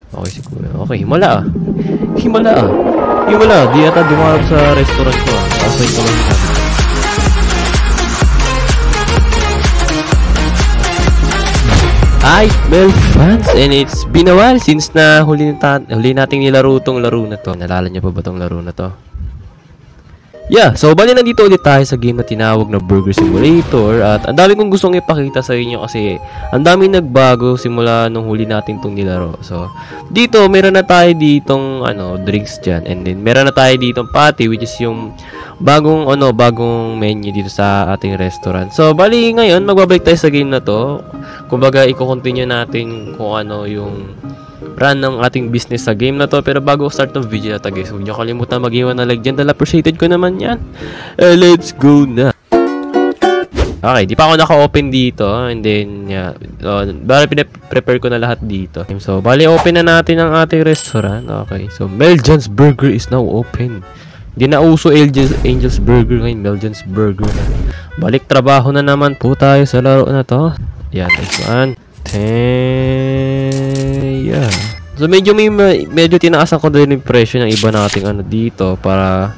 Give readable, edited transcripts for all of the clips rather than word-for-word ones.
Okay, siguro. Okay, himala ah. Himala ah. Himala, di ata dumarap sa restaurant ko ah. Okay, ko lang natin. Hi, Mel fans! And it's been a while since na huli nating nilaro tong laro na to. Nalala niyo pa ba tong laro na to? Yeah, so bali nandito ulit tayo sa game na tinawag na Burger Simulator. At ang dami kong gustong ipakita sa inyo kasi ang dami nagbago simula nung huli natin tong nilaro. So, dito meron na tayo ditong drinks dyan. And then meron na tayo ditong patty, which is yung bagong menu dito sa ating restaurant. So, bali ngayon magbabalik tayo sa game na to. Kumbaga, i-continue natin kung ano yung run ng ating business sa game na to. Pero bago start ng video na to guys, huwag nyo kalimutan mag-iwan na like dyan dahil appreciated ko naman yan. Let's go na. Okay, di pa ako naka-open dito. And then, bali pinaprepare ko na lahat dito. So, bali open na natin ang ating restaurant. Okay, so Meljan's Burger is now open. Hindi na uso Angel's Burger ngayon, Meljan's Burger na. Balik trabaho na naman po tayo sa laro na to. Yan, next one. Yeah. So medyo tinaasan ko din yung presyo ng iba nating dito para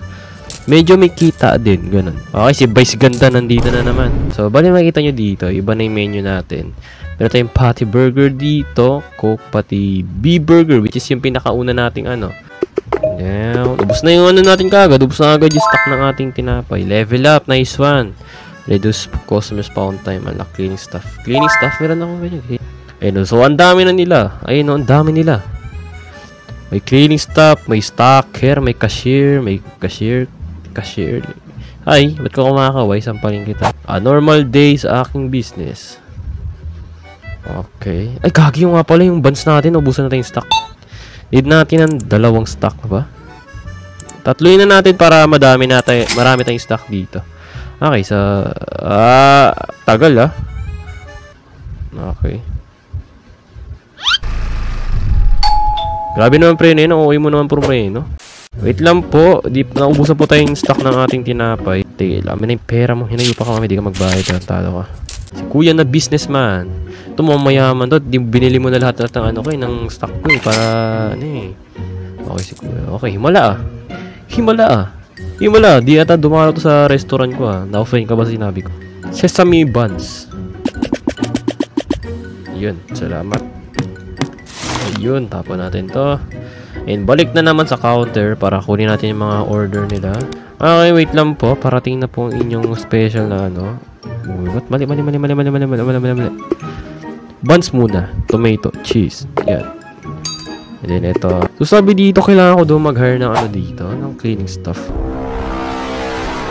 medyo may kita din, ganun. Okay, si Vice Ganda nandito na naman. So bali makita nyo dito, iba na yung menu natin. Meron tayong patty burger dito, Coke patty B burger, which is yung pinakauna nating Now, ubos na yung natin kagad, ubos na agad yung stock ng ating tinapay. Level up, nice one. Reduce customer spawn time, cleaning stuff. Cleaning stuff, meron ako ganyan. Ayun, so ang dami na nila. Ayun, ang dami nila. May cleaning stuff, may stocker, may cashier. Ay, ba't ko kumakaway? Sampalin kita. Normal day sa aking business. Okay. Ay, gagi yung nga pala yung buns natin. Ubusan natin yung stock. Need natin ng 2 stock ba? Tatluin na natin para marami tayong stock dito. Okay, tagal Okay. Grabe naman pre, okay mo naman pre, no? Wait lang po, naubusan po tayong stock ng ating tinapay. Tigil, amin na yung pera mo, hinayo pa kami, di ka magbayad, talo ka. Si kuya na businessman. Ito mo mayaman to, binili mo na lahat ng stock ko para Okay, si kuya. Okay, himala Himala, di ata dumaraw to sa restaurant ko Na-offline ka ba sinabi ko? Sesame buns. Yun, salamat. Ayun, tapon natin to. And balik na naman sa counter para kunin natin yung mga order nila. Okay, wait lang po. Parating na po ang inyong special na What? Mali. Buns muna. Tomato, cheese. Yan. And then ito. So sabi dito, kailangan ko doon mag-hire ng dito. Ng cleaning stuff.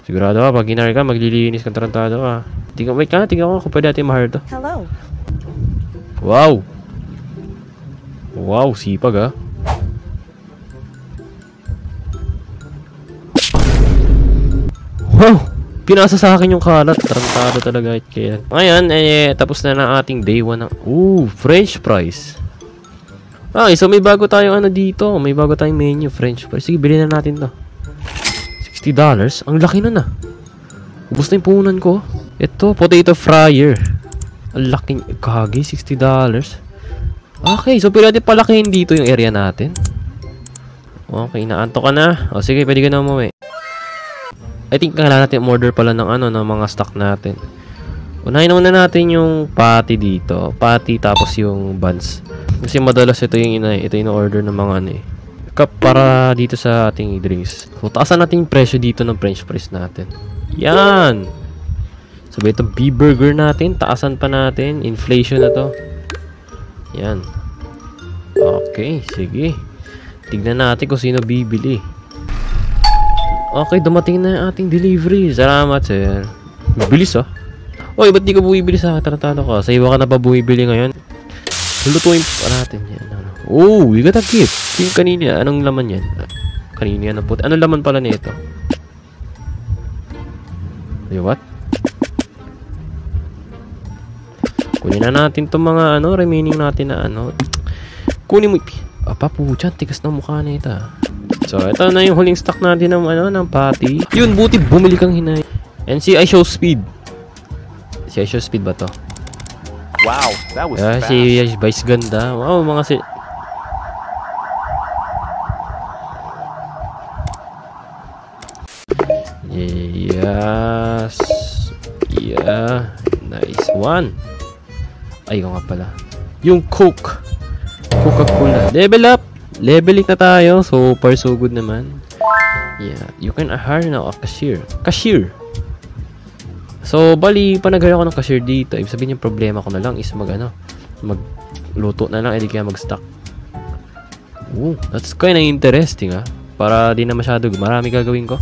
Sigurado ka, pag ginahire ka, maglilinis ka, tarantado ka. Wait ka, tingnan ko kung pwede natin ma-hire to. Hello. Wow! Wow, sipag Wow! Pinasa sa akin yung kalat. Tarantado talaga kaya. Ngayon, tapos na ng ating day 1 ng... French fries. Okay, so may bago tayong dito. May bago tayong menu, French fries. Sige, bilhin na natin to. $60? Ang laki nun Ubus na yung puhunan ko. Ito, potato fryer. Ang laki. Kagi, $60. Okay, so pwede palakihin dito yung area natin. Okay, naanto ka na. O sige, pwede ka na umuwi. I think kailangan natin order pala ng ng mga stock natin. Unahin muna natin yung patty dito. Patty tapos yung buns. Kasi madalas ito yung order ng mga cup para dito sa ating drinks. So taasan natin yung presyo dito ng French fries natin. Yan. Sabi ito B burger natin, taasan pa natin. Inflation na to. Yan. Okay, sige. Tignan natin kung sino bibili. Okay, dumating na yung ating delivery. Salamat, sir. Bilis, Oy, ba't di ka bumibili sa akin? Tarantado ka. Sa iba ka na pa bumibili ngayon? Lulutuin pa natin yan. We got a gift. Yung kanina, anong laman yan? Kanina yan ang puti. Anong laman pala nito? What? Kunin na natin itong mga remaining natin na Kunin mo. Puchan, tigas na mukha na ito. So, ito na yung huling stock natin ng patty. Yun, buti bumili kang hinay. And si I show speed. Si I show speed ba to? Wow, that was fast. Si Vice Ganda. Wow, mga Yes. Yeah. Nice one. Ay, nga pala. Yung Coke. Coca-Cola. Level up. Leveling na tayo. So far, so good naman. Yeah. You can hire now a cashier. Cashier. So, bali, panag-hire ako ng cashier dito. Ibig sabihin yung problema ko na lang is magluto na lang, hindi kaya mag-stock. Ooh, that's kinda interesting, ha? Para di na masyado, marami gagawin ko.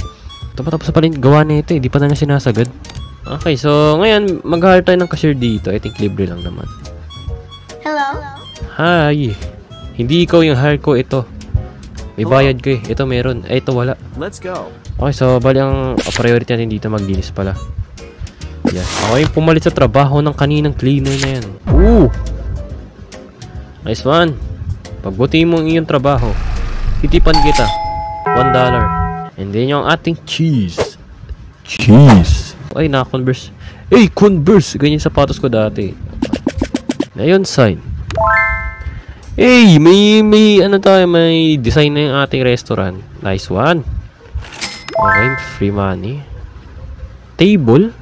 Tapos pa rin gawa na ito, hindi pa na sinasagad. Okay, so, ngayon, mag-hire tayo ng cashier dito. I think libre lang naman. Hello? Hi! Hindi ikaw yung hire ko, ito. May bayad ko eh. Ito meron. Ay, ito wala. Let's go. Okay, so, bali ang priority natin dito, maglinis pala. Yeah. Ako yung pumalit sa trabaho ng kaninang cleaner na yan. Ooh! Nice one. Pagbuti mo ang iyong trabaho, titipan kita. $1. And then yung ating cheese. Cheese. Ay, naka-converse. Hey, Converse! Ganyan sapatos ko dati. Ngayon, sign. Hey, may ano tayo, may design na yung ating restaurant. Nice one. Okay, free money. Table.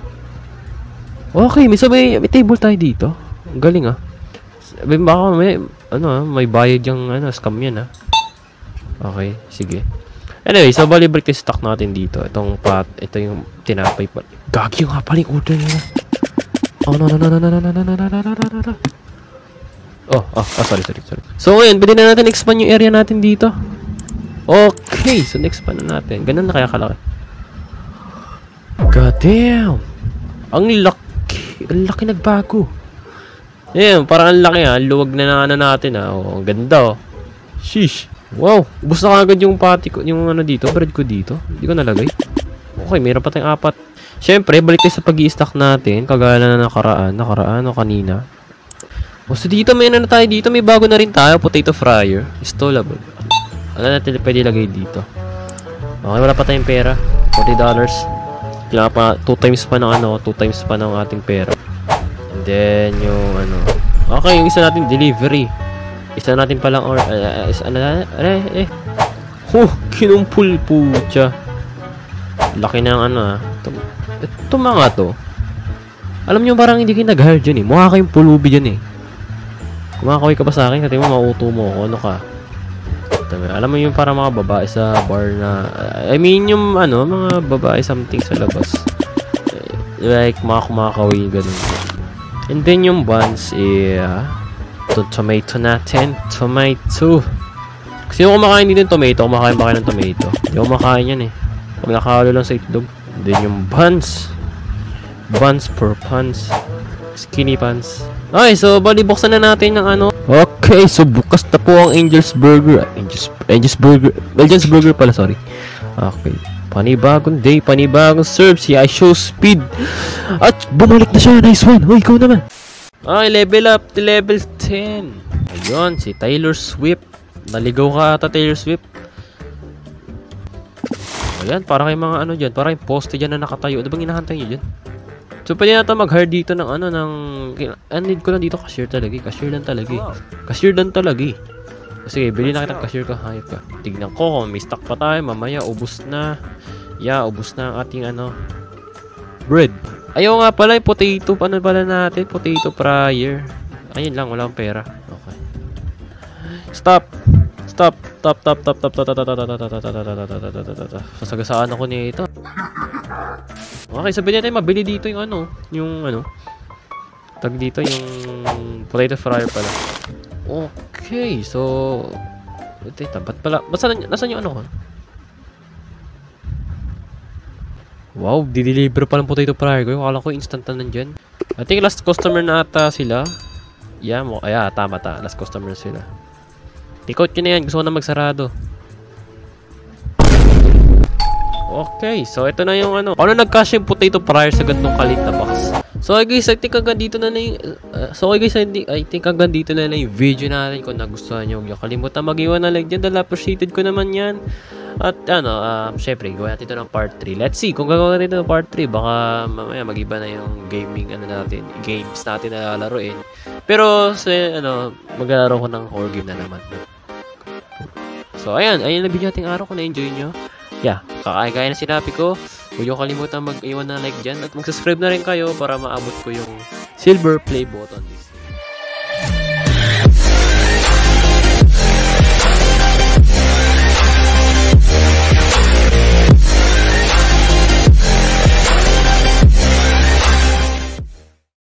Okay, may table tayo dito. Ang galing ah. Baka may bayad yung scam yan ah. Okay, sige. Anyway, so bali break yung stock natin dito. Ito yung tinapay pa. Gagi yung nga pala yung order nila. Oh, no. Sorry. So ngayon, pwede na natin expand yung area natin dito. Okay, so na-expand na natin. Ganun na kaya kalaki. God damn! Ang laki nagbago. Ayan, parang ang laki ha. Luwag na ng ano natin ha. Oh, ang ganda oh. Sheesh. Wow. Ubus na kagad yung pati ko. Yung dito. Bread ko dito. Hindi ko nalagay. Okay, mayroon pa tayong 4. Siyempre, balik tayo sa pag-i-stack natin. Kagaya na nakaraan o kanina. O so dito, may na tayo dito. May bago na rin tayo. Potato fryer. Installable. Ano natin pwede ilagay dito? Okay, wala pa tayong pera. $40. Kailangan pa 2 times pa ng ating pera. And then yung okay, yung isa natin delivery. Isa natin palang kinumpul pucha. Laki ng ito mga to. Alam nyo parang hindi kayo nag-hire dyan eh. Mukha kayong pulubi dyan eh. Kumakaway ka pa sa akin kasi mo mauto mo ako. Ano ka? Alam mo yung para mga babae sa bar na I mean yung mga babae something sa labas like mga kumakawin ganun. And then yung buns tomato natin. Tomato. Kasi yung kumakain din ng tomato, kumakain ba kayo ng tomato? Hindi ako makain yan eh. Pag nakahalo lang sa itlog. And then yung buns. Buns per pants. Skinny pants. Okay, so bali buksan na natin ng Okay, so bukas na po ang Angel's Burger. Angel's Burger pala, sorry. Okay. Panibagong day, panibagong serves. I show speed. At bumalik na siya. Nice one. Hoy, ikaw naman. Okay, level up to level 10. Ayun, si Taylor Swift. Naligaw ka ata, Taylor Swift. Ayan, para kay mga dyan. Para yung poste dyan na nakatayo. Ano bang hinahantay nyo dyan? So, pwede natin mag-hire dito ng need ko lang dito cashier talaga. Cashier lang talaga. Sige, bili na kitang cashier ka. Hayop ka. Tignan ko kung may stock pa tayo. Mamaya, ubus na. Yeah, ubus na ang ating bread. Ayaw nga pala yung potato. Ano pala natin? Potato fryer. Ayun lang, wala akong pera. Okay. Stop. Sasagasaan ako nito. Okay, sabihin natin mabili dito yung tag dito yung potato fryer pala. Okay, so ba't pala? Nasaan yung ko? Wow, di-deliver pa ng potato fryer ko. Akala ko instant na nandyan. I think last customer na ata sila. Yeah, tama. Last customer sila. Take-out nyo na yan. Gusto ko na magsarado. Okay, so ito na yung nag-cash yung potato fryer sa gantong kalit na box. So guys, I think hanggang dito na yung video natin. Kung nagustuhan nyo, huwag nyo kalimutan mag-iwan na like dyan dahil appreciated ko naman yan. At syempre, gawin natin ito ng part 3. Let's see, kung gagawin natin ito ng part 3, baka mamaya mag-iba na yung gaming games natin na laruin. Pero maglalaro ko ng horror game na naman. So ayan na video nating araw. Kung na-enjoy nyo, yeah, kakain-kain na sinabi ko. Huwag niyo kalimutan mag-iwan ng like dyan at mag-subscribe na rin kayo para maabot ko yung silver play button.